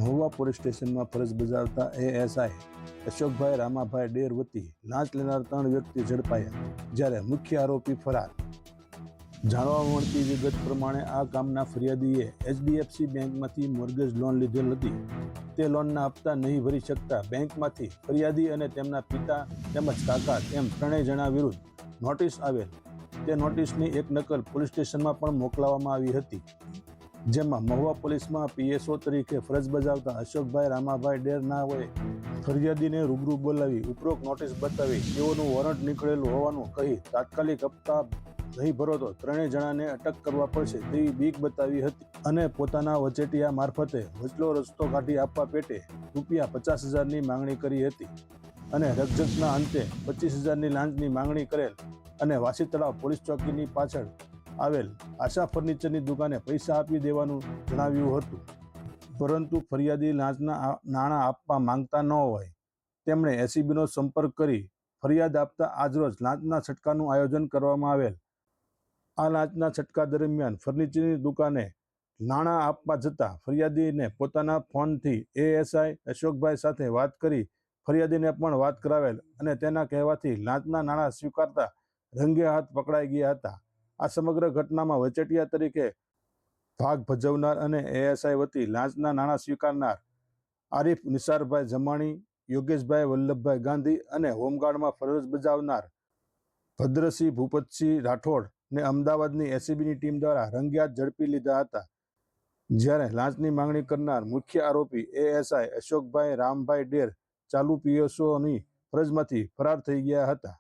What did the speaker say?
Mahuva police સ્ટેશનમાં ફરજ બજાવતા એએસઆઈ અશોકભાઈ રામાભાઈ ડેર વતી લાંચ લેનાર 3 વ્યક્તિ ઝડપાયા, જ્યારે મુખ્ય આરોપી ફરાર. જાણવા મળતી વિગત પ્રમાણે આ કામના ફરિયાદીએ એચડીએફસી બેંકમાંથી મોર્ગેજ લોન લીધેલ હતી. તે લોનના હપ્તા નહીં ભરી શકતા બેંકમાંથી ફરિયાદી અને તેમના પિતા તેમજ કાકા એમ 3 જણા વિરુદ્ધ નોટિસ આવેલ. તે નોટિસની એક નકલ પોલીસ સ્ટેશનમાં પણ મોકલવામાં આવી હતી, જેમાં મહુવા પોલીસમાં પીએસઓ તરીકે ફરજ બજાવતા અશોકભાઈ રામાભાઈ ડેર નાઓએ ફરિયાદીને રૂબરૂ બોલાવી ઉપરોક્ત નોટિસ બતાવી તેઓનું વોરંટ નીકળેલું હોવાનું કહી તાત્કાલિક હપ્તા નહીં ભરો તો 3 જણાને અટક કરવા પડશે તેવી બીક બતાવી હતી અને પોતાના વચેટિયા મારફતે વચલો રસ્તો કાઢી આપવા પેટે ₹50,000ની માંગણી કરી હતી અને રકઝકના અંતે 25,000ની લાંચની માંગણી કરેલ અને વાસી તળાવ પોલીસ ચોકીની પાછળ આવેલ આશા ફર્નિચરની દુકાને પૈસા આપી દેવાનું જણાવ્યું હતું. પરંતુ ફરિયાદી લાંચના નાણાં આપવા માંગતા ન હોય તેમણે એસીબીનો સંપર્ક કરી ફરિયાદ આપતા આજરોજ લાંચના છટકાનું આયોજન કરવામાં આવેલ. આ લાંચના છટકા દરમિયાન ફર્નિચરની દુકાને નાણાં આપવા જતાં ફરિયાદીને પોતાના ફોનથી એએસઆઈ અશોકભાઈ સાથે વાત કરી ફરિયાદીને પણ વાત કરાવેલ અને તેના કહેવાથી લાંચના નાણાં સ્વીકારતા રંગે હાથ પકડાઈ ગયા હતા. આ સમગ્ર ઘટનામાં વચેટિયા તરીકે ભાગ ભજવનાર અને એએસઆઈ વતી લાંચના નાણાં સ્વીકારનાર આરીફ નિસારભાઈ જમાણી, યોગેશભાઈ વલ્લભભાઈ ગાંધી અને હોમગાર્ડમાં ફરજ બજાવનાર ભદ્રસિંહ ભૂપતસિંહ રાઠોડ ને અમદાવાદની એસીબીની ટીમ દ્વારા રંગેહાથ ઝડપી લીધા હતા, જ્યારે લાંચની માંગણી કરનાર મુખ્ય આરોપી એએસઆઈ અશોકભાઈ રામભાઈ ડેર ચાલુ પીએસઓની ફરજમાંથી ફરાર થઈ ગયા હતા.